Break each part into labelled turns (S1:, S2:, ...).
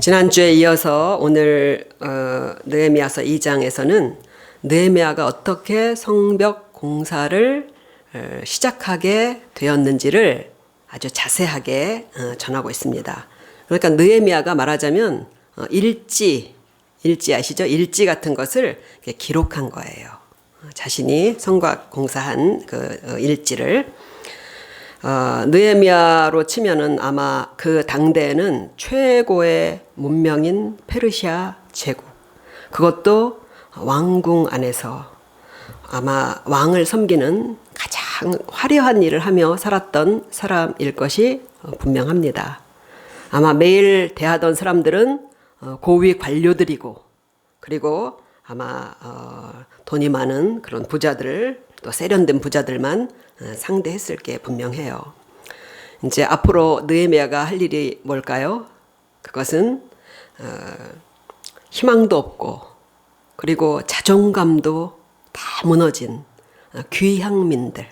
S1: 지난주에 이어서 오늘 느헤미야서 2장에서는 느헤미야가 어떻게 성벽 공사를 시작하게 되었는지를 아주 자세하게 전하고 있습니다. 그러니까 느헤미야가 말하자면 일지 아시죠? 일지 같은 것을 기록한 거예요. 자신이 성곽 공사한 그 일지를 느헤미야로 치면은 아마 그 당대에는 최고의 문명인 페르시아 제국, 그것도 왕궁 안에서 아마 왕을 섬기는 가장 화려한 일을 하며 살았던 사람일 것이 분명합니다. 아마 매일 대하던 사람들은 고위 관료들이고, 그리고 아마 돈이 많은 그런 부자들, 또 세련된 부자들만 상대했을 게 분명해요. 이제 앞으로 느헤미야가 할 일이 뭘까요? 그것은 희망도 없고, 그리고 자존감도 다 무너진 귀향민들,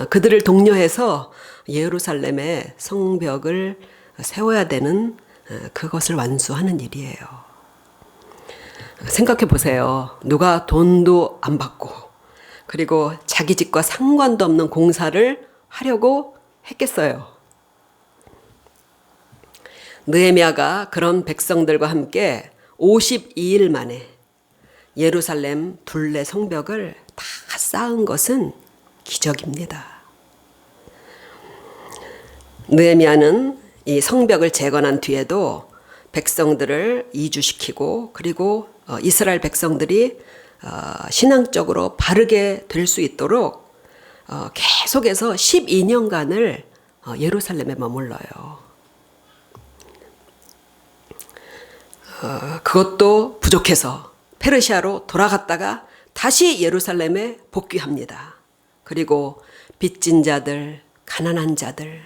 S1: 그들을 독려해서 예루살렘의 성벽을 세워야 되는 그것을 완수하는 일이에요. 생각해 보세요. 누가 돈도 안 받고, 그리고 자기 집과 상관도 없는 공사를 하려고 했겠어요. 느헤미야가 그런 백성들과 함께 52일 만에 예루살렘 둘레 성벽을 다 쌓은 것은 기적입니다. 느헤미야는 이 성벽을 재건한 뒤에도 백성들을 이주시키고, 그리고 이스라엘 백성들이 신앙적으로 바르게 될 수 있도록 계속해서 12년간을 예루살렘에 머물러요. 그것도 부족해서 페르시아로 돌아갔다가 다시 예루살렘에 복귀합니다. 그리고 빚진 자들, 가난한 자들,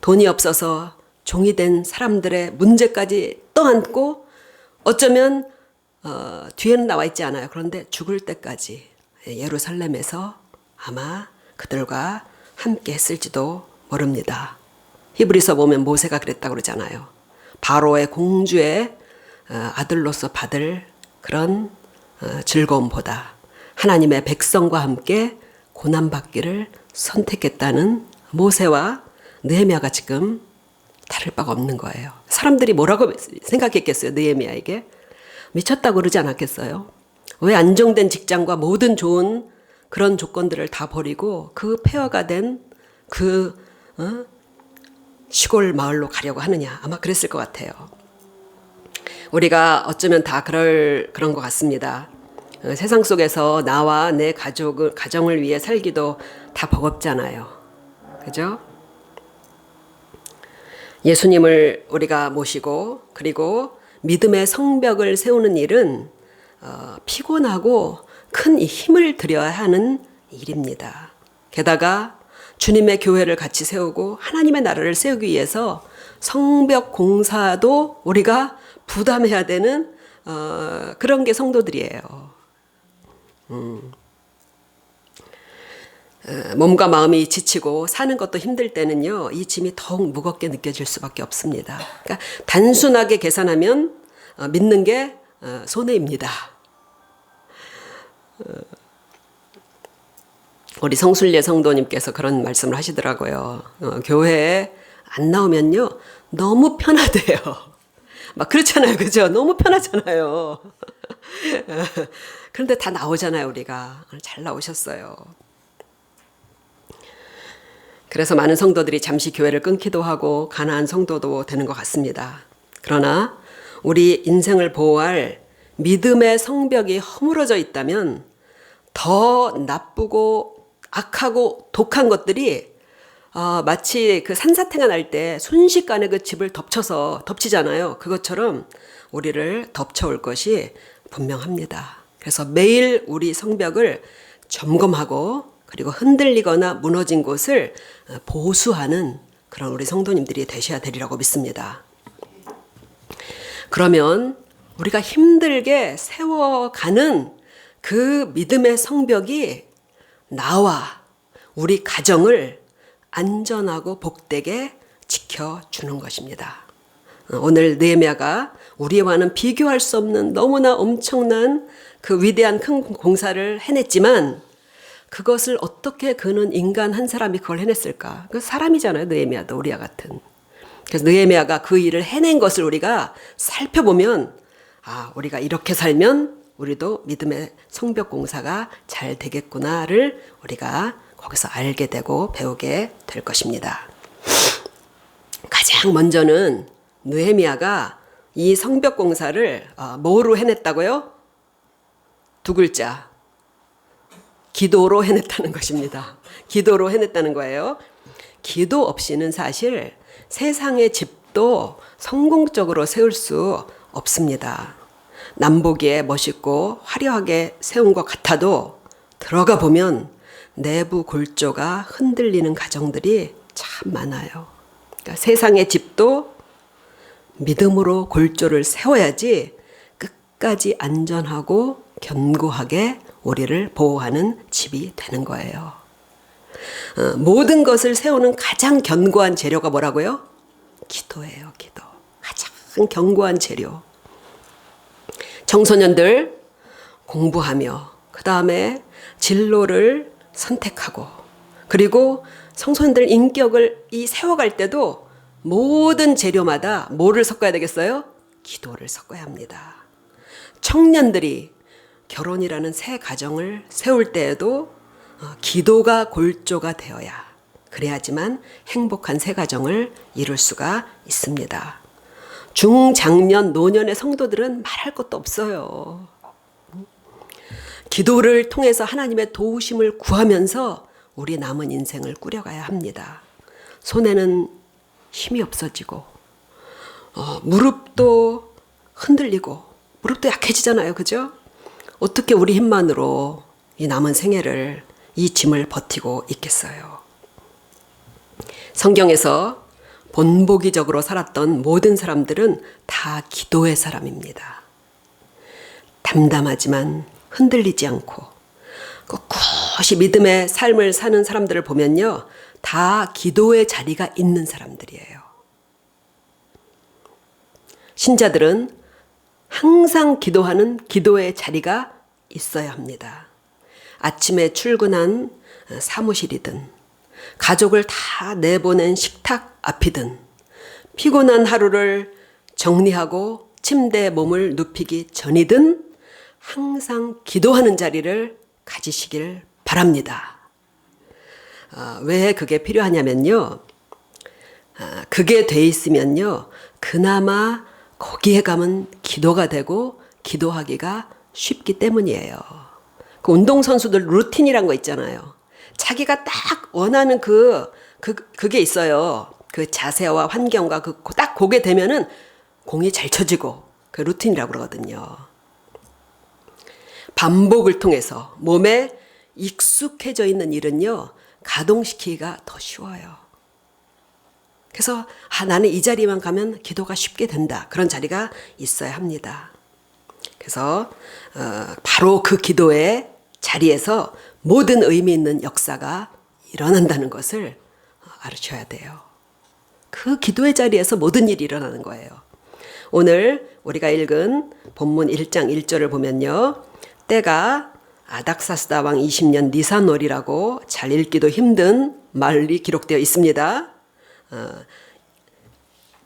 S1: 돈이 없어서 종이 된 사람들의 문제까지 떠안고, 어쩌면 뒤에는 나와 있지 않아요. 그런데 죽을 때까지 예루살렘에서 아마 그들과 함께 했을지도 모릅니다. 히브리서 보면 모세가 그랬다고 그러잖아요. 바로의 공주의 아들로서 받을 그런 즐거움보다 하나님의 백성과 함께 고난받기를 선택했다는 모세와 느헤미야가 지금 다를 바가 없는 거예요. 사람들이 뭐라고 생각했겠어요? 느헤미야에게 미쳤다고 그러지 않았겠어요? 왜 안정된 직장과 모든 좋은 그런 조건들을 다 버리고 그 폐허가 된 그 시골 마을로 가려고 하느냐? 아마 그랬을 것 같아요. 우리가 어쩌면 다 그런 것 같습니다. 세상 속에서 나와 내 가정을 위해 살기도 다 버겁잖아요. 그죠? 예수님을 우리가 모시고, 그리고 믿음의 성벽을 세우는 일은 피곤하고 큰 힘을 들여야 하는 일입니다. 게다가 주님의 교회를 같이 세우고 하나님의 나라를 세우기 위해서 성벽 공사도 우리가 부담해야 되는 그런 게 성도들이에요. 몸과 마음이 지치고 사는 것도 힘들 때는요, 이 짐이 더욱 무겁게 느껴질 수밖에 없습니다. 그러니까 단순하게 계산하면 믿는 게 손해입니다. 우리 성순례 성도님께서 그런 말씀을 하시더라고요. 교회에 안 나오면요, 너무 편하대요. 막 그렇잖아요. 그죠? 너무 편하잖아요. 그런데 다 나오잖아요, 우리가. 잘 나오셨어요. 그래서 많은 성도들이 잠시 교회를 끊기도 하고 가난한 성도도 되는 것 같습니다. 그러나 우리 인생을 보호할 믿음의 성벽이 허물어져 있다면 더 나쁘고 악하고 독한 것들이 마치 그 산사태가 날 때 순식간에 그 집을 덮치잖아요. 그것처럼 우리를 덮쳐올 것이 분명합니다. 그래서 매일 우리 성벽을 점검하고, 그리고 흔들리거나 무너진 곳을 보수하는 그런 우리 성도님들이 되셔야 되리라고 믿습니다. 그러면 우리가 힘들게 세워가는 그 믿음의 성벽이 나와 우리 가정을 안전하고 복되게 지켜주는 것입니다. 오늘 느헤미야가 우리와는 비교할 수 없는 너무나 엄청난 그 위대한 큰 공사를 해냈지만 그것을 어떻게 그는 인간 한 사람이 그걸 해냈을까? 그 사람이잖아요. 느헤미야도 우리와 같은. 그래서 느헤미야가 그 일을 해낸 것을 우리가 살펴보면 우리가 이렇게 살면 우리도 믿음의 성벽 공사가 잘 되겠구나를 우리가 거기서 알게 되고 배우게 될 것입니다. 가장 먼저는 느헤미야가 이 성벽 공사를 뭐로 해냈다고요? 두 글자. 기도로 해냈다는 것입니다. 기도로 해냈다는 거예요. 기도 없이는 사실 세상의 집도 성공적으로 세울 수 없습니다. 남보기에 멋있고 화려하게 세운 것 같아도 들어가 보면 내부 골조가 흔들리는 가정들이 참 많아요. 그러니까 세상의 집도 믿음으로 골조를 세워야지 끝까지 안전하고 견고하게 우리를 보호하는 집이 되는 거예요. 모든 것을 세우는 가장 견고한 재료가 뭐라고요? 기도예요. 기도. 가장 견고한 재료. 청소년들 공부하며 그 다음에 진로를 선택하고 그리고 청소년들 인격을 세워갈 때도 모든 재료마다 뭐를 섞어야 되겠어요? 기도를 섞어야 합니다. 청년들이 결혼이라는 새 가정을 세울 때에도 기도가 골조가 되어야 그래야지만 행복한 새 가정을 이룰 수가 있습니다. 중장년 노년의 성도들은 말할 것도 없어요. 기도를 통해서 하나님의 도우심을 구하면서 우리 남은 인생을 꾸려가야 합니다. 손에는 힘이 없어지고 무릎도 흔들리고 무릎도 약해지잖아요. 그죠? 어떻게 우리 힘만으로 이 남은 생애를 이 짐을 버티고 있겠어요. 성경에서 본보기적으로 살았던 모든 사람들은 다 기도의 사람입니다. 담담하지만 흔들리지 않고 꿋꿋이 믿음의 삶을 사는 사람들을 보면요. 다 기도의 자리가 있는 사람들이에요. 신자들은 항상 기도하는 기도의 자리가 있어야 합니다. 아침에 출근한 사무실이든 가족을 다 내보낸 식탁 앞이든 피곤한 하루를 정리하고 침대에 몸을 눕히기 전이든 항상 기도하는 자리를 가지시길 바랍니다. 왜 그게 필요하냐면요. 그게 돼 있으면요. 그나마 거기에 가면 기도가 되고 기도하기가 쉽기 때문이에요. 그 운동선수들 루틴이란 거 있잖아요. 자기가 딱 원하는 그게 있어요. 그 자세와 환경과 딱 그게 되면은 공이 잘 쳐지고 그 루틴이라고 그러거든요. 반복을 통해서 몸에 익숙해져 있는 일은요. 가동시키기가 더 쉬워요. 그래서 나는 이 자리만 가면 기도가 쉽게 된다. 그런 자리가 있어야 합니다. 그래서 바로 그 기도의 자리에서 모든 의미 있는 역사가 일어난다는 것을 알으셔야 돼요. 그 기도의 자리에서 모든 일이 일어나는 거예요. 오늘 우리가 읽은 본문 1장 1절을 보면요. 때가 아닥사스다 왕 20년 니산월이라고 잘 읽기도 힘든 말이 기록되어 있습니다.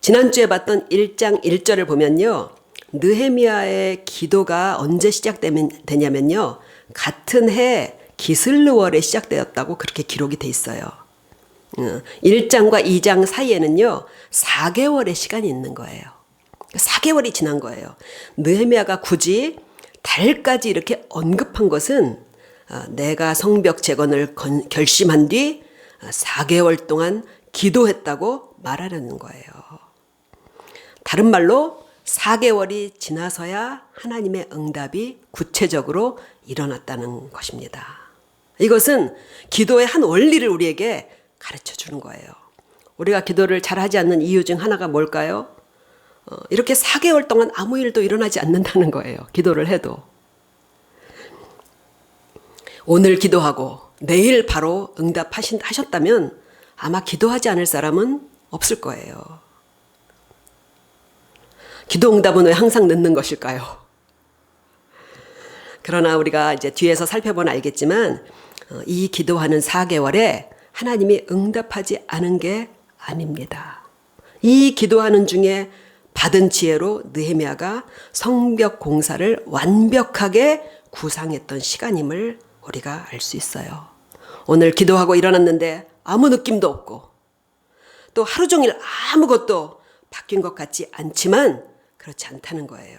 S1: 지난주에 봤던 1장 1절을 보면요. 느헤미야의 기도가 언제 시작되냐면요. 같은 해 기슬르월에 시작되었다고 그렇게 기록이 돼 있어요. 1장과 2장 사이에는요. 4개월의 시간이 있는 거예요. 4개월이 지난 거예요. 느헤미야가 굳이 달까지 이렇게 언급한 것은 내가 성벽 재건을 결심한 뒤 4개월 동안 기도했다고 말하려는 거예요. 다른 말로 4개월이 지나서야 하나님의 응답이 구체적으로 일어났다는 것입니다. 이것은 기도의 한 원리를 우리에게 가르쳐 주는 거예요. 우리가 기도를 잘하지 않는 이유 중 하나가 뭘까요? 이렇게 4개월 동안 아무 일도 일어나지 않는다는 거예요. 기도를 해도. 오늘 기도하고 내일 바로 응답하셨다면 아마 기도하지 않을 사람은 없을 거예요. 기도 응답은 왜 항상 늦는 것일까요? 그러나 우리가 이제 뒤에서 살펴보면 알겠지만 이 기도하는 4개월에 하나님이 응답하지 않은 게 아닙니다. 이 기도하는 중에 받은 지혜로 느헤미야가 성벽 공사를 완벽하게 구상했던 시간임을 우리가 알 수 있어요. 오늘 기도하고 일어났는데 아무 느낌도 없고 또 하루 종일 아무것도 바뀐 것 같지 않지만 그렇지 않다는 거예요.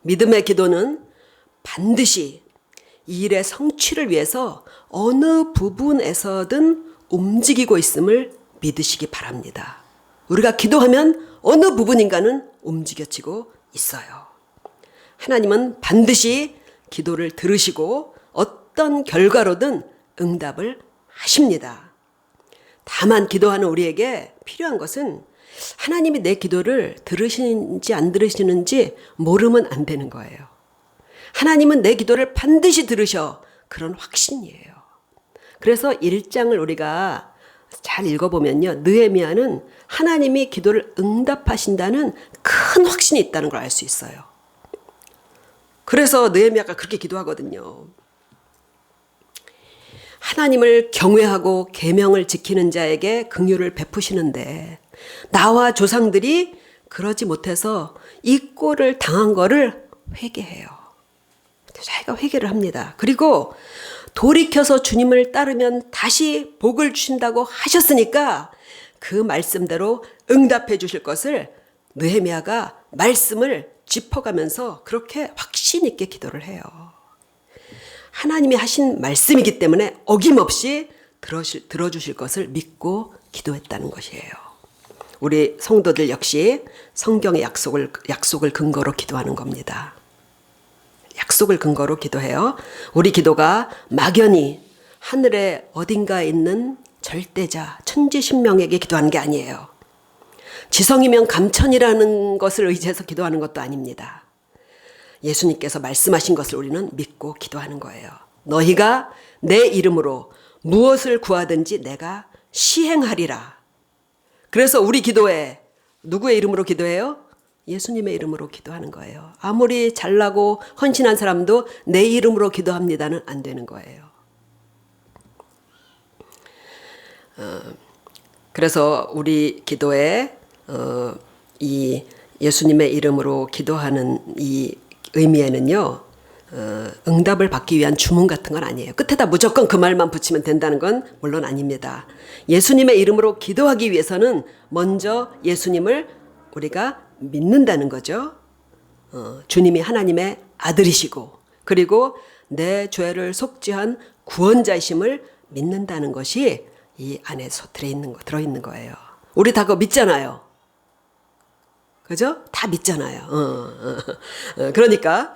S1: 믿음의 기도는 반드시 이 일의 성취를 위해서 어느 부분에서든 움직이고 있음을 믿으시기 바랍니다. 우리가 기도하면 어느 부분인가는 움직여지고 있어요. 하나님은 반드시 기도를 들으시고 어떤 결과로든 응답을 하십니다. 다만 기도하는 우리에게 필요한 것은 하나님이 내 기도를 들으시는지 안 들으시는지 모르면 안 되는 거예요. 하나님은 내 기도를 반드시 들으셔. 그런 확신이에요. 그래서 1장을 우리가 잘 읽어보면요. 느헤미야는 하나님이 기도를 응답하신다는 큰 확신이 있다는 걸 알 수 있어요. 그래서 느헤미야가 그렇게 기도하거든요. 하나님을 경외하고 계명을 지키는 자에게 긍휼을 베푸시는데 나와 조상들이 그러지 못해서 이 꼴을 당한 거를 회개해요. 자기가 회개를 합니다. 그리고 돌이켜서 주님을 따르면 다시 복을 주신다고 하셨으니까 그 말씀대로 응답해 주실 것을 느헤미야가 말씀을 짚어가면서 그렇게 확신 있게 기도를 해요. 하나님이 하신 말씀이기 때문에 어김없이 들어주실 것을 믿고 기도했다는 것이에요. 우리 성도들 역시 성경의 약속을 근거로 기도하는 겁니다. 약속을 근거로 기도해요. 우리 기도가 막연히 하늘의 어딘가에 있는 절대자, 천지신명에게 기도하는 게 아니에요. 지성이면 감천이라는 것을 의지해서 기도하는 것도 아닙니다. 예수님께서 말씀하신 것을 우리는 믿고 기도하는 거예요. 너희가 내 이름으로 무엇을 구하든지 내가 시행하리라. 그래서 우리 기도에 누구의 이름으로 기도해요? 예수님의 이름으로 기도하는 거예요. 아무리 잘나고 헌신한 사람도 내 이름으로 기도합니다는 안 되는 거예요. 그래서 우리 기도에 이 예수님의 이름으로 기도하는 이 의미에는요, 응답을 받기 위한 주문 같은 건 아니에요. 끝에다 무조건 그 말만 붙이면 된다는 건 물론 아닙니다. 예수님의 이름으로 기도하기 위해서는 먼저 예수님을 우리가 믿는다는 거죠. 주님이 하나님의 아들이시고 그리고 내 죄를 속죄한 구원자이심을 믿는다는 것이 이 안에서 들어있는 거예요. 우리 다 그거 믿잖아요. 그죠? 다 믿잖아요. 그러니까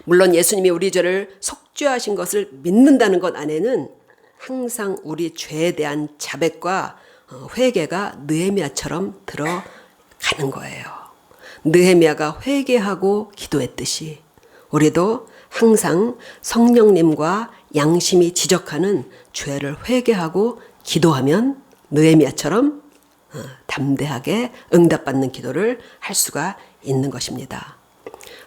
S1: 물론 예수님이 우리 죄를 속죄하신 것을 믿는다는 것 안에는 항상 우리 죄에 대한 자백과 회개가 느헤미야처럼 들어가는 거예요. 느헤미야가 회개하고 기도했듯이 우리도 항상 성령님과 양심이 지적하는 죄를 회개하고 기도하면 느헤미야처럼 담대하게 응답받는 기도를 할 수가 있는 것입니다.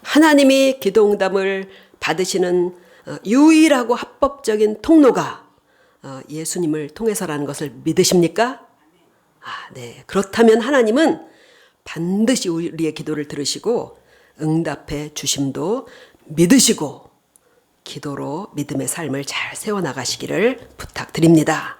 S1: 하나님이 기도 응답을 받으시는 유일하고 합법적인 통로가 예수님을 통해서라는 것을 믿으십니까? 네. 그렇다면 하나님은 반드시 우리의 기도를 들으시고 응답해 주심도 믿으시고 기도로 믿음의 삶을 잘 세워나가시기를 부탁드립니다.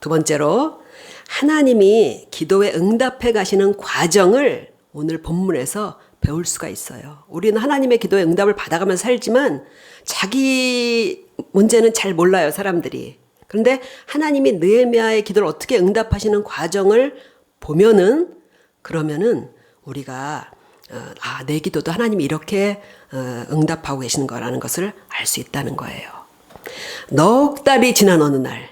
S1: 두 번째로 하나님이 기도에 응답해 가시는 과정을 오늘 본문에서 배울 수가 있어요. 우리는 하나님의 기도에 응답을 받아가면서 살지만 자기 문제는 잘 몰라요, 사람들이. 그런데 하나님이 느헤미야의 기도를 어떻게 응답하시는 과정을 보면은 그러면은 우리가 내 기도도 하나님이 이렇게 응답하고 계시는 거라는 것을 알 수 있다는 거예요. 넉 달이 지난 어느 날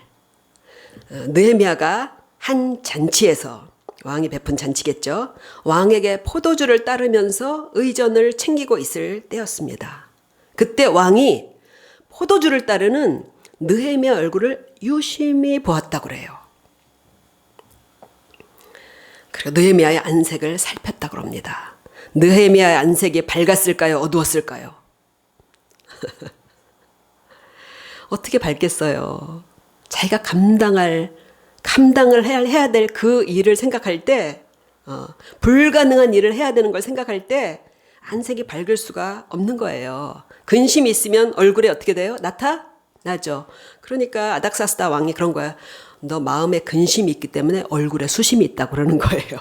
S1: 느헤미야가 한 잔치에서 왕이 베푼 잔치겠죠. 왕에게 포도주를 따르면서 의전을 챙기고 있을 때였습니다. 그때 왕이 포도주를 따르는 느헤미야 얼굴을 유심히 보았다고 그래요. 그리고 느헤미야의 안색을 살폈다고 합니다. 느헤미야의 안색이 밝았을까요? 어두웠을까요? 어떻게 밝겠어요? 자기가 감당을 해야 될 그 일을 생각할 때, 불가능한 일을 해야 되는 걸 생각할 때 안색이 밝을 수가 없는 거예요. 근심이 있으면 얼굴에 어떻게 돼요? 나타나죠. 그러니까 아닥사스다 왕이 그런 거야. 너 마음에 근심이 있기 때문에 얼굴에 수심이 있다고 그러는 거예요.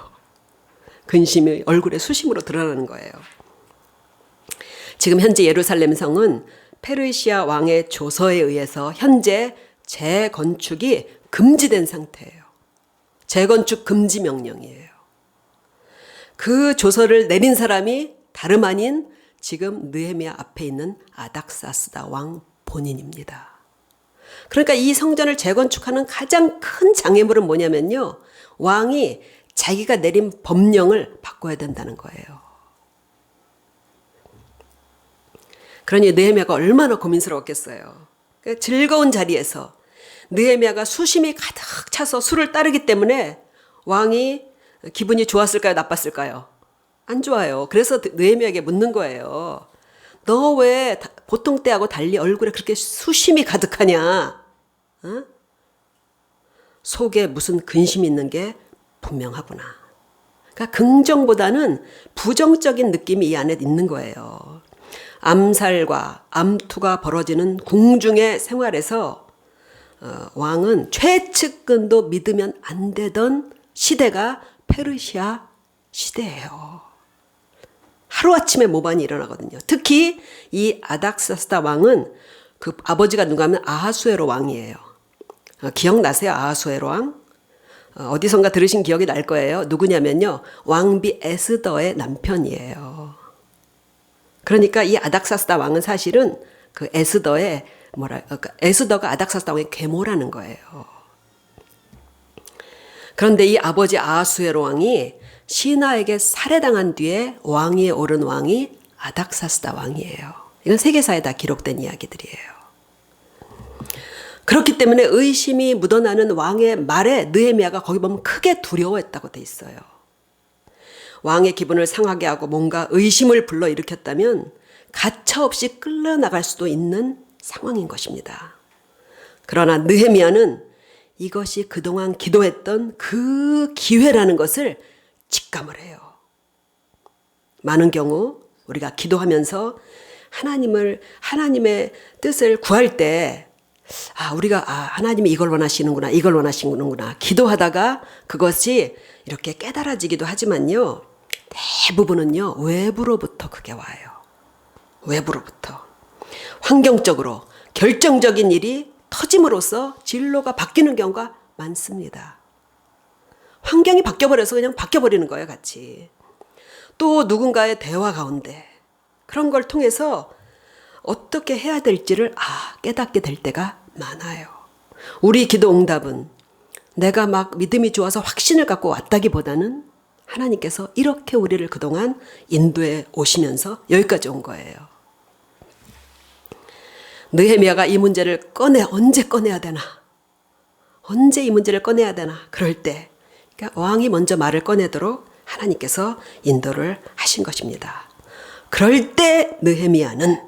S1: 근심이 얼굴에 수심으로 드러나는 거예요. 지금 현재 예루살렘 성은 페르시아 왕의 조서에 의해서 현재 재건축이 금지된 상태예요. 재건축 금지 명령이에요. 그 조서를 내린 사람이 다름 아닌 지금 느헤미야 앞에 있는 아닥사스다 왕 본인입니다. 그러니까 이 성전을 재건축하는 가장 큰 장애물은 뭐냐면요. 왕이 자기가 내린 법령을 바꿔야 된다는 거예요. 그러니 느헤미야가 얼마나 고민스러웠겠어요. 그러니까 즐거운 자리에서 느헤미야가 수심이 가득 차서 수를 따르기 때문에 왕이 기분이 좋았을까요? 나빴을까요? 안 좋아요. 그래서 느헤미야에게 묻는 거예요. 너 왜 보통 때하고 달리 얼굴에 그렇게 수심이 가득하냐? 어? 속에 무슨 근심이 있는 게 분명하구나. 그러니까 긍정보다는 부정적인 느낌이 이 안에 있는 거예요. 암살과 암투가 벌어지는 궁중의 생활에서 왕은 최측근도 믿으면 안 되던 시대가 페르시아 시대예요. 하루아침에 모반이 일어나거든요. 특히 이 아닥사스다 왕은 그 아버지가 누가 하면 아하수에로 왕이에요. 기억나세요? 아하수에로 왕? 어디선가 들으신 기억이 날 거예요. 누구냐면요. 왕비 에스더의 남편이에요. 그러니까 이 아닥사스다 왕은 사실은 그 에스더의 에스더가 아닥사스다 왕의 계모라는 거예요. 그런데 이 아버지 아하수에로 왕이 신하에게 살해당한 뒤에 왕위에 오른 왕이 아닥사스다 왕이에요. 이건 세계사에 다 기록된 이야기들이에요. 그렇기 때문에 의심이 묻어나는 왕의 말에 느헤미야가 거기 보면 크게 두려워했다고 돼 있어요. 왕의 기분을 상하게 하고 뭔가 의심을 불러일으켰다면 가차없이 끌려나갈 수도 있는 상황인 것입니다. 그러나 느헤미야는 이것이 그동안 기도했던 그 기회라는 것을 직감을 해요. 많은 경우 우리가 기도하면서 하나님의 뜻을 구할 때 우리가 하나님이 이걸 원하시는구나, 이걸 원하시는구나 기도하다가 그것이 이렇게 깨달아지기도 하지만요. 대부분은요. 외부로부터 그게 와요. 외부로부터. 환경적으로 결정적인 일이 터짐으로써 진로가 바뀌는 경우가 많습니다. 환경이 바뀌어버려서 그냥 바뀌어버리는 거예요. 같이. 또 누군가의 대화 가운데 그런 걸 통해서 어떻게 해야 될지를 깨닫게 될 때가 많아요. 우리 기도 응답은 내가 막 믿음이 좋아서 확신을 갖고 왔다기보다는 하나님께서 이렇게 우리를 그동안 인도해 오시면서 여기까지 온 거예요. 느헤미야가 이 문제를 언제 꺼내야 되나? 언제 이 문제를 꺼내야 되나? 그럴 때 그러니까 왕이 먼저 말을 꺼내도록 하나님께서 인도를 하신 것입니다. 그럴 때 느헤미야는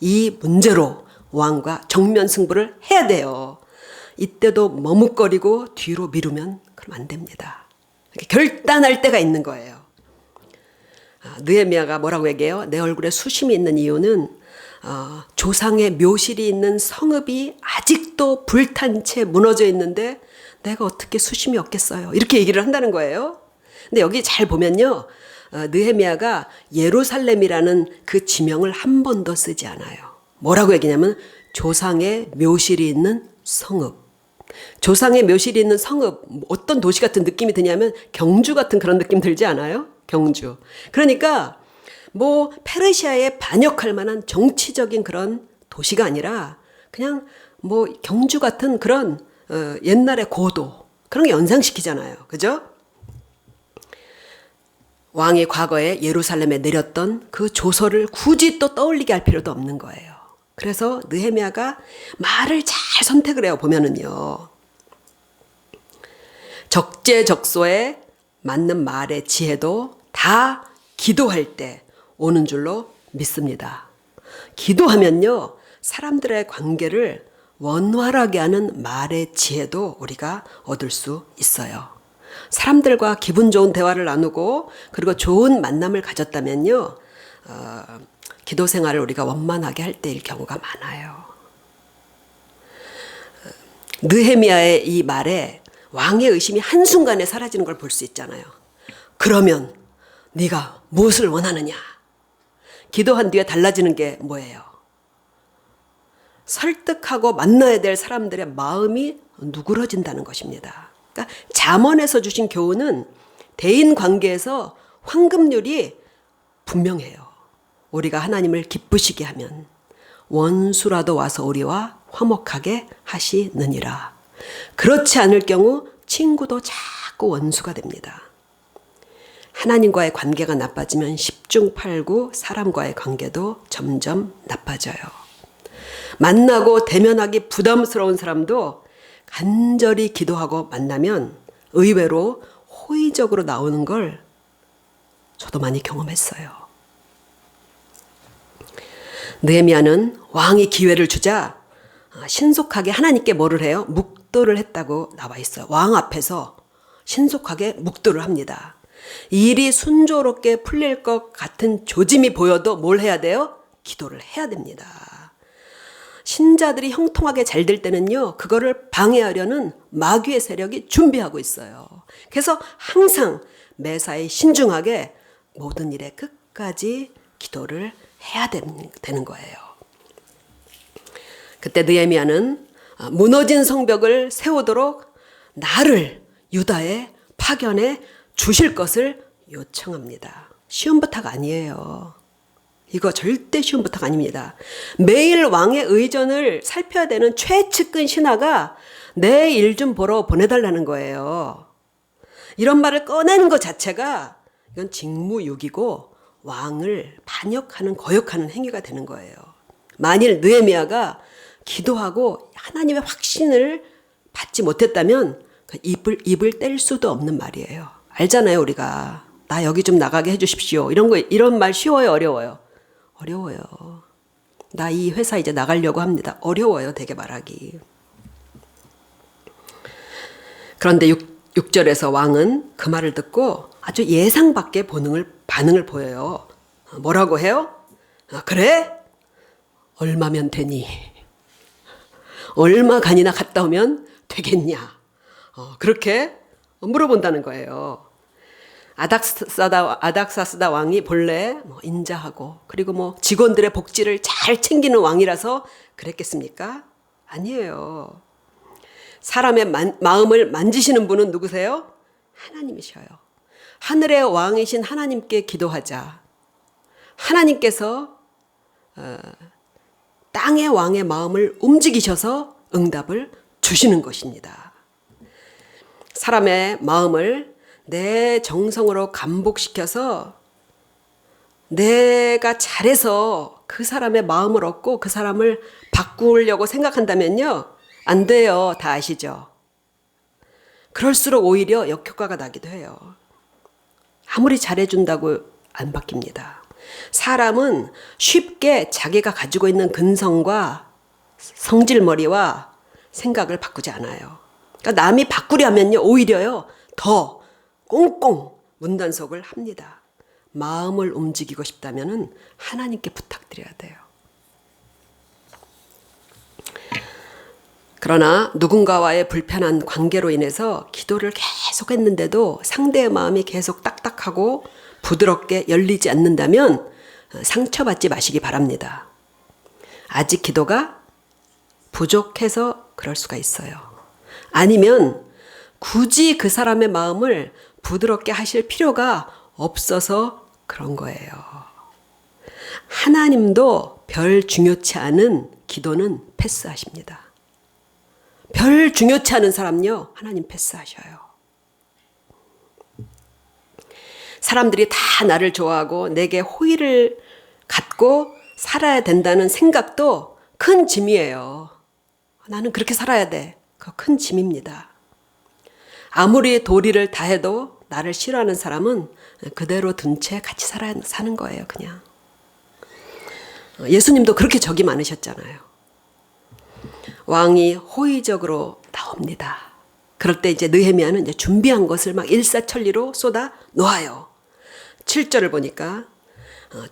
S1: 이 문제로 왕과 정면 승부를 해야 돼요. 이때도 머뭇거리고 뒤로 미루면 그럼 안 됩니다. 결단할 때가 있는 거예요. 느헤미야가 뭐라고 얘기해요? 내 얼굴에 수심이 있는 이유는 조상의 묘실이 있는 성읍이 아직도 불탄 채 무너져 있는데 내가 어떻게 수심이 없겠어요? 이렇게 얘기를 한다는 거예요. 근데 여기 잘 보면요. 느헤미야가 예루살렘이라는 그 지명을 한 번도 쓰지 않아요. 뭐라고 얘기냐면 조상의 묘실이 있는 성읍. 조상의 묘실이 있는 성읍, 어떤 도시 같은 느낌이 드냐면 경주 같은 그런 느낌 들지 않아요? 경주. 그러니까 뭐 페르시아에 반역할 만한 정치적인 그런 도시가 아니라 그냥 뭐 경주 같은 그런 옛날의 고도 그런 게 연상시키잖아요. 그죠? 왕이 과거에 예루살렘에 내렸던 그 조서를 굳이 또 떠올리게 할 필요도 없는 거예요. 그래서 느헤미야가 말을 잘 선택을 해요. 보면은요. 적재적소에 맞는 말의 지혜도 다 기도할 때 오는 줄로 믿습니다. 기도하면요, 사람들의 관계를 원활하게 하는 말의 지혜도 우리가 얻을 수 있어요. 사람들과 기분 좋은 대화를 나누고 그리고 좋은 만남을 가졌다면요, 기도 생활을 우리가 원만하게 할 때일 경우가 많아요. 느헤미야의 이 말에 왕의 의심이 한순간에 사라지는 걸 볼 수 있잖아요. 그러면 네가 무엇을 원하느냐? 기도한 뒤에 달라지는 게 뭐예요? 설득하고 만나야 될 사람들의 마음이 누그러진다는 것입니다. 그러니까 잠언에서 주신 교훈은 대인 관계에서 황금률이 분명해요. 우리가 하나님을 기쁘시게 하면 원수라도 와서 우리와 화목하게 하시느니라. 그렇지 않을 경우 친구도 자꾸 원수가 됩니다. 하나님과의 관계가 나빠지면 10중 8구 사람과의 관계도 점점 나빠져요. 만나고 대면하기 부담스러운 사람도 간절히 기도하고 만나면 의외로 호의적으로 나오는 걸 저도 많이 경험했어요. 느헤미야는 왕이 기회를 주자 신속하게 하나님께 뭐를 해요? 묵도를 했다고 나와 있어요. 왕 앞에서 신속하게 묵도를 합니다. 일이 순조롭게 풀릴 것 같은 조짐이 보여도 뭘 해야 돼요? 기도를 해야 됩니다. 신자들이 형통하게 잘 될 때는요, 그거를 방해하려는 마귀의 세력이 준비하고 있어요. 그래서 항상 매사에 신중하게 모든 일에 끝까지 기도를 해야 되는 거예요. 그때 느헤미야는 무너진 성벽을 세우도록 나를 유다에 파견해 주실 것을 요청합니다. 쉬운 부탁 아니에요. 이거 절대 쉬운 부탁 아닙니다. 매일 왕의 의전을 살펴야 되는 최측근 신하가 내 일 좀 보러 보내달라는 거예요. 이런 말을 꺼내는 것 자체가 이건 직무유기고 왕을 반역하는 거역하는 행위가 되는 거예요. 만일 느헤미야가 기도하고 하나님의 확신을 받지 못했다면 입을 뗄 수도 없는 말이에요. 알잖아요, 우리가. 나 여기 좀 나가게 해주십시오. 이런 말 쉬워요, 어려워요? 어려워요. 나 이 회사 이제 나가려고 합니다. 어려워요, 되게 말하기. 그런데 6절에서 왕은 그 말을 듣고 아주 예상 밖의 반응을 보여요. 뭐라고 해요? 그래? 얼마면 되니? 얼마간이나 갔다 오면 되겠냐? 그렇게 물어본다는 거예요. 아닥사스다 왕이 본래 인자하고 그리고 직원들의 복지를 잘 챙기는 왕이라서 그랬겠습니까? 아니에요. 사람의 마음을 만지시는 분은 누구세요? 하나님이셔요. 하늘의 왕이신 하나님께 기도하자. 하나님께서 땅의 왕의 마음을 움직이셔서 응답을 주시는 것입니다. 사람의 마음을 내 정성으로 감복시켜서 내가 잘해서 그 사람의 마음을 얻고 그 사람을 바꾸려고 생각한다면요, 안 돼요. 다 아시죠? 그럴수록 오히려 역효과가 나기도 해요. 아무리 잘해준다고 안 바뀝니다. 사람은 쉽게 자기가 가지고 있는 근성과 성질머리와 생각을 바꾸지 않아요. 그러니까 남이 바꾸려 하면요, 오히려요, 더 꽁꽁 문단속을 합니다. 마음을 움직이고 싶다면 하나님께 부탁드려야 돼요. 그러나 누군가와의 불편한 관계로 인해서 기도를 계속 했는데도 상대의 마음이 계속 딱딱하고 부드럽게 열리지 않는다면 상처받지 마시기 바랍니다. 아직 기도가 부족해서 그럴 수가 있어요. 아니면 굳이 그 사람의 마음을 부드럽게 하실 필요가 없어서 그런 거예요. 하나님도 별 중요치 않은 기도는 패스하십니다. 별 중요치 않은 사람요, 하나님 패스하셔요. 사람들이 다 나를 좋아하고 내게 호의를 갖고 살아야 된다는 생각도 큰 짐이에요. 나는 그렇게 살아야 돼. 그거 큰 짐입니다. 아무리 도리를 다해도 나를 싫어하는 사람은 그대로 둔 채 같이 사는 거예요, 그냥. 예수님도 그렇게 적이 많으셨잖아요. 왕이 호의적으로 나옵니다. 그럴 때 이제 느헤미야는 이제 준비한 것을 막 일사천리로 쏟아 놓아요. 7절을 보니까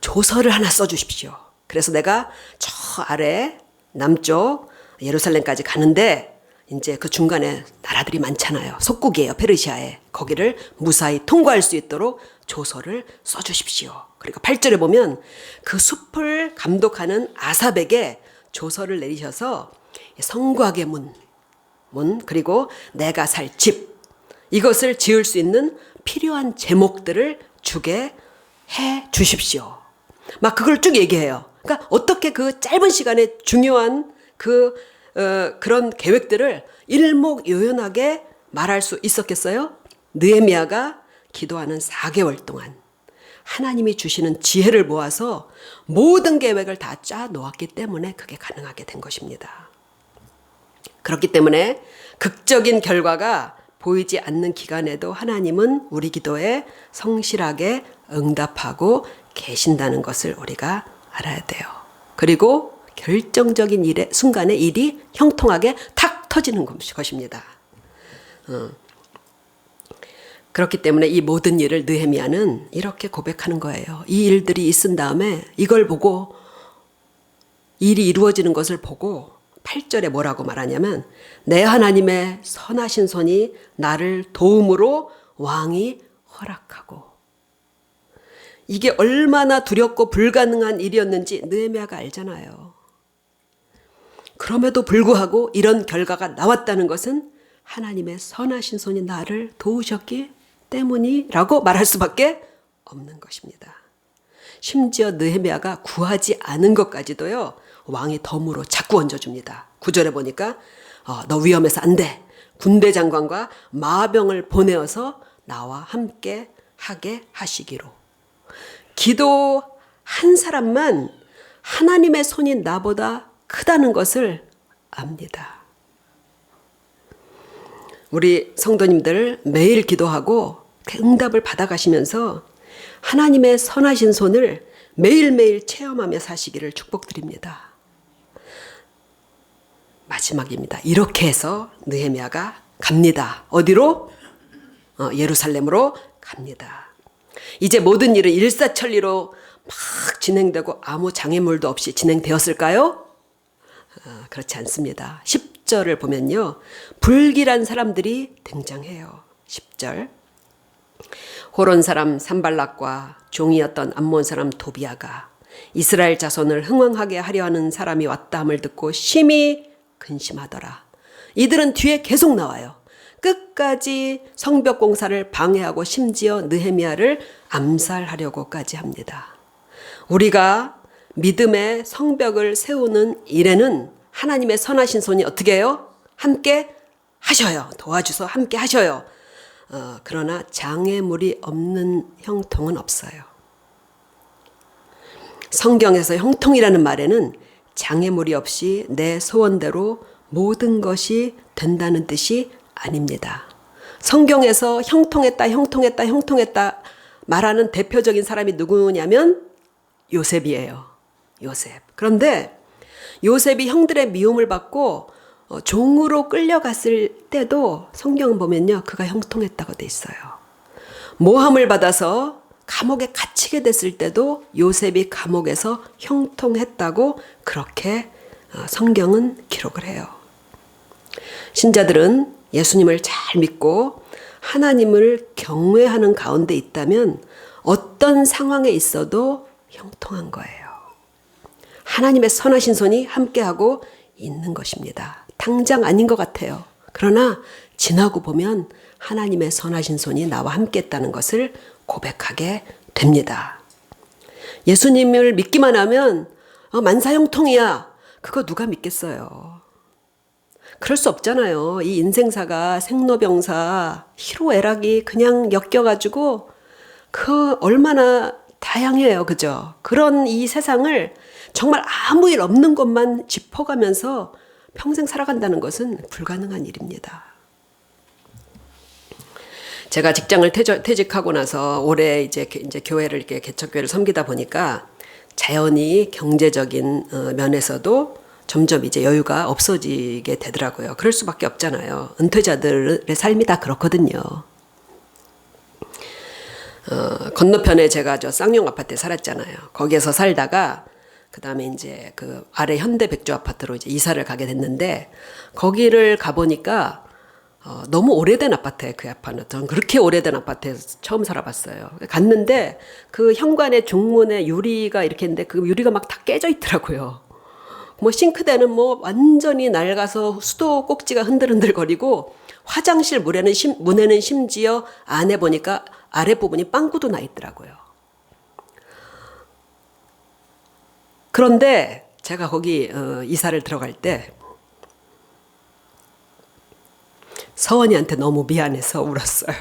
S1: 조서를 하나 써주십시오. 그래서 내가 저 아래 남쪽 예루살렘까지 가는데 이제 그 중간에 나라들이 많잖아요. 속국이에요, 페르시아에. 거기를 무사히 통과할 수 있도록 조서를 써주십시오. 그리고 8절에 보면 그 숲을 감독하는 아삽에게 조서를 내리셔서 성곽의 문 그리고 내가 살 집 이것을 지을 수 있는 필요한 제목들을 주게 해 주십시오. 막 그걸 쭉 얘기해요. 그러니까 어떻게 그 짧은 시간에 중요한 그런 계획들을 일목요연하게 말할 수 있었겠어요? 느헤미야가 기도하는 4개월 동안 하나님이 주시는 지혜를 모아서 모든 계획을 다 짜 놓았기 때문에 그게 가능하게 된 것입니다. 그렇기 때문에 극적인 결과가 보이지 않는 기간에도 하나님은 우리 기도에 성실하게 응답하고 계신다는 것을 우리가 알아야 돼요. 그리고 결정적인 순간에 일이 형통하게 탁 터지는 것입니다. 그렇기 때문에 이 모든 일을 느헤미야는 이렇게 고백하는 거예요. 이 일들이 있은 다음에 이걸 보고 일이 이루어지는 것을 보고 8절에 뭐라고 말하냐면 내 하나님의 선하신 손이 나를 도움으로 왕이 허락하고 이게 얼마나 두렵고 불가능한 일이었는지 느헤미야가 알잖아요. 그럼에도 불구하고 이런 결과가 나왔다는 것은 하나님의 선하신 손이 나를 도우셨기 때문이라고 말할 수밖에 없는 것입니다. 심지어 느헤미야가 구하지 않은 것까지도요. 왕이 덤으로 자꾸 얹어줍니다. 9절에 보니까 너 위험해서 안 돼. 군대 장관과 마병을 보내어서 나와 함께 하게 하시기로. 기도한 사람만 하나님의 손이 나보다 크다는 것을 압니다. 우리 성도님들 매일 기도하고 응답을 받아가시면서 하나님의 선하신 손을 매일매일 체험하며 사시기를 축복드립니다. 마지막입니다. 이렇게 해서 느헤미야가 갑니다. 어디로? 예루살렘으로 갑니다. 이제 모든 일은 일사천리로 막 진행되고 아무 장애물도 없이 진행되었을까요? 그렇지 않습니다. 10절을 보면요. 불길한 사람들이 등장해요. 10절. 호론 사람 산발락과 종이었던 암몬 사람 도비아가 이스라엘 자손을 흥왕하게 하려 하는 사람이 왔다 함을 듣고 심히 근심하더라. 이들은 뒤에 계속 나와요. 끝까지 성벽 공사를 방해하고 심지어 느헤미야를 암살하려고까지 합니다. 우리가 믿음의 성벽을 세우는 일에는 하나님의 선하신 손이 어떻게 해요? 함께 하셔요. 도와주서 함께 하셔요. 그러나 장애물이 없는 형통은 없어요. 성경에서 형통이라는 말에는 장애물이 없이 내 소원대로 모든 것이 된다는 뜻이 아닙니다. 성경에서 형통했다 말하는 대표적인 사람이 누구냐면 요셉이에요. 요셉. 그런데 요셉이 형들의 미움을 받고 종으로 끌려갔을 때도 성경 보면요. 그가 형통했다고 돼 있어요. 모함을 받아서 감옥에 갇히게 됐을 때도 요셉이 감옥에서 형통했다고 그렇게 성경은 기록을 해요. 신자들은 예수님을 잘 믿고 하나님을 경외하는 가운데 있다면 어떤 상황에 있어도 형통한 거예요. 하나님의 선하신 손이 함께하고 있는 것입니다. 당장 아닌 것 같아요. 그러나 지나고 보면 하나님의 선하신 손이 나와 함께 했다는 것을 고백하게 됩니다. 예수님을 믿기만 하면 만사형통이야. 그거 누가 믿겠어요. 그럴 수 없잖아요. 이 인생사가 생로병사, 희로애락이 그냥 엮여가지고 그 얼마나 다양해요. 그죠? 그런 이 세상을 정말 아무 일 없는 것만 짚어가면서 평생 살아간다는 것은 불가능한 일입니다. 제가 직장을 퇴직하고 나서 올해 이제 교회를 이렇게 개척교회를 섬기다 보니까 자연히 경제적인 면에서도 점점 이제 여유가 없어지게 되더라고요. 그럴 수밖에 없잖아요. 은퇴자들의 삶이 다 그렇거든요. 건너편에 제가 저 쌍용 아파트에 살았잖아요. 거기에서 살다가 그 다음에 이제 그 아래 현대 백조 아파트로 이제 이사를 가게 됐는데 거기를 가보니까 너무 오래된 아파트예요. 그 아파트는. 저는 그렇게 오래된 아파트에서 처음 살아봤어요. 갔는데 그 현관의 중문에 유리가 이렇게 있는데 그 유리가 막 다 깨져 있더라고요. 뭐 싱크대는 뭐 완전히 낡아서 수도 꼭지가 흔들흔들거리고 화장실 문에는 심지어 안에 보니까 아랫부분이 빵꾸도 나 있더라고요. 그런데 제가 거기 이사를 들어갈 때 서원이한테 너무 미안해서 울었어요.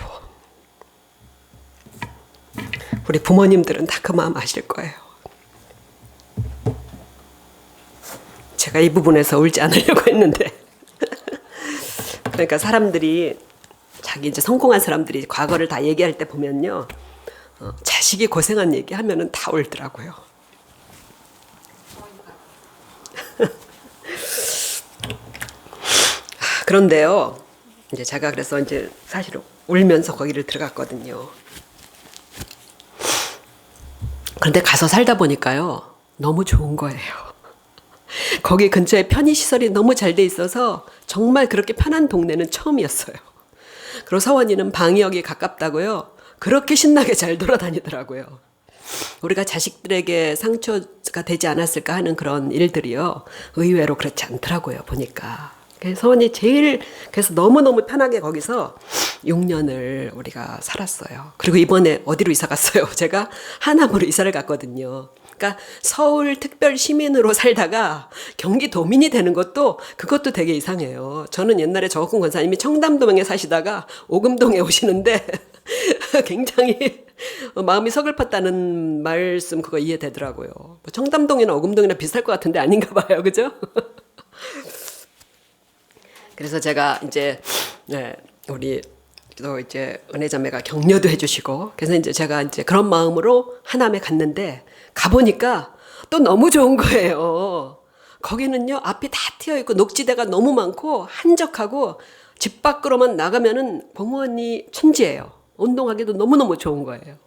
S1: 우리 부모님들은 다 그 마음 아실 거예요. 제가 이 부분에서 울지 않으려고 했는데 그러니까 사람들이 자기 이제 성공한 사람들이 과거를 다 얘기할 때 보면요, 자식이 고생한 얘기 하면은 다 울더라고요. 그런데요, 이제 제가 그래서 이제 사실 울면서 거기를 들어갔거든요. 그런데 가서 살다 보니까요, 너무 좋은 거예요. 거기 근처에 편의시설이 너무 잘 돼 있어서 정말 그렇게 편한 동네는 처음이었어요. 그리고 서원이는 방역이 가깝다고요. 그렇게 신나게 잘 돌아다니더라고요. 우리가 자식들에게 상처가 되지 않았을까 하는 그런 일들이요, 의외로 그렇지 않더라고요, 보니까. 서원이 그래서 너무너무 편하게 거기서 6년을 우리가 살았어요. 그리고 이번에 어디로 이사 갔어요? 제가 하남으로 이사를 갔거든요. 그러니까 서울 특별 시민으로 살다가 경기도민이 되는 그것도 되게 이상해요. 저는 옛날에 정옥훈 권사님이 청담동에 사시다가 오금동에 오시는데 굉장히 마음이 서글펐다는 말씀 그거 이해되더라고요. 뭐 청담동이나 오금동이나 비슷할 것 같은데 아닌가 봐요. 그죠? 그래서 제가 이제 우리 또 이제 은혜자매가 격려도 해주시고, 그래서 이제 제가 이제 그런 마음으로 하남에 갔는데 가보니까 또 너무 좋은 거예요. 거기는요, 앞이 다 트여 있고 녹지대가 너무 많고 한적하고 집 밖으로만 나가면은 공원이 천지예요. 운동하기도 너무너무 좋은 거예요.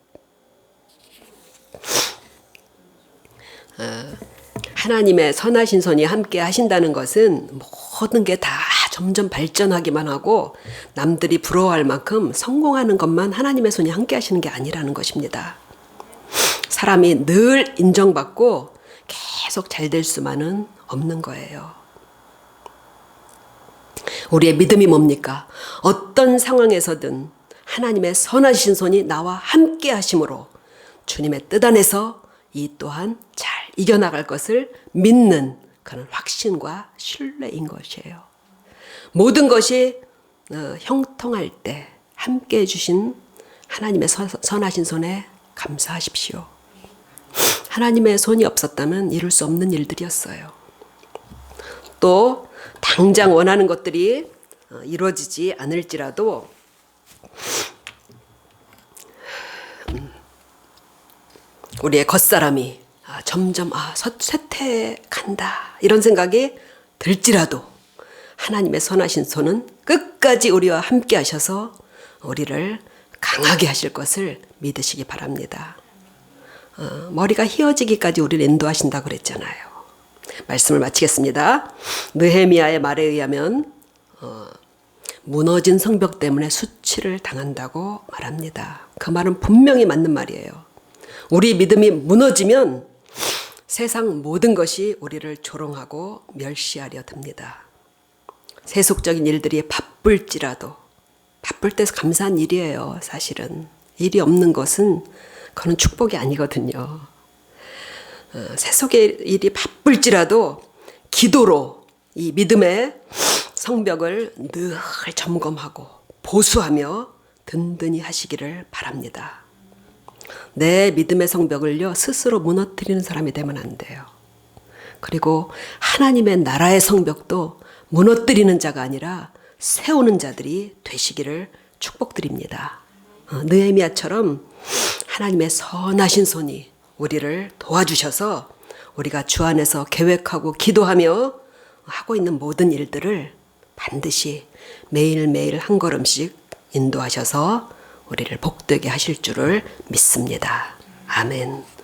S1: 하나님의 선하신 손이 함께 하신다는 것은 모든 게 다 점점 발전하기만 하고 남들이 부러워할 만큼 성공하는 것만 하나님의 손이 함께 하시는 게 아니라는 것입니다. 사람이 늘 인정받고 계속 잘 될 수만은 없는 거예요. 우리의 믿음이 뭡니까? 어떤 상황에서든 하나님의 선하신 손이 나와 함께 하심으로 주님의 뜻 안에서 이 또한 잘 이겨나갈 것을 믿는 그런 확신과 신뢰인 것이에요. 모든 것이 형통할 때 함께 해주신 하나님의 선하신 손에 감사하십시오. 하나님의 손이 없었다면 이룰 수 없는 일들이었어요. 또 당장 원하는 것들이 이루어지지 않을지라도 우리의 겉사람이 점점 쇠퇴간다 이런 생각이 들지라도 하나님의 선하신 손은 끝까지 우리와 함께 하셔서 우리를 강하게 하실 것을 믿으시기 바랍니다. 머리가 휘어지기까지 우리를 인도하신다고 그랬잖아요. 말씀을 마치겠습니다. 느헤미야의 말에 의하면 무너진 성벽 때문에 수치를 당한다고 말합니다. 그 말은 분명히 맞는 말이에요. 우리 믿음이 무너지면 세상 모든 것이 우리를 조롱하고 멸시하려 듭니다. 세속적인 일들이 바쁠지라도, 바쁠 때 감사한 일이에요. 사실은 일이 없는 것은 그건 축복이 아니거든요. 세속의 일이 바쁠지라도 기도로 이 믿음의 성벽을 늘 점검하고 보수하며 든든히 하시기를 바랍니다. 내 믿음의 성벽을요, 스스로 무너뜨리는 사람이 되면 안 돼요. 그리고 하나님의 나라의 성벽도 무너뜨리는 자가 아니라 세우는 자들이 되시기를 축복드립니다. 느헤미야처럼 하나님의 선하신 손이 우리를 도와주셔서 우리가 주 안에서 계획하고 기도하며 하고 있는 모든 일들을 반드시 매일매일 한 걸음씩 인도하셔서 우리를 복되게 하실 줄을 믿습니다. 아멘.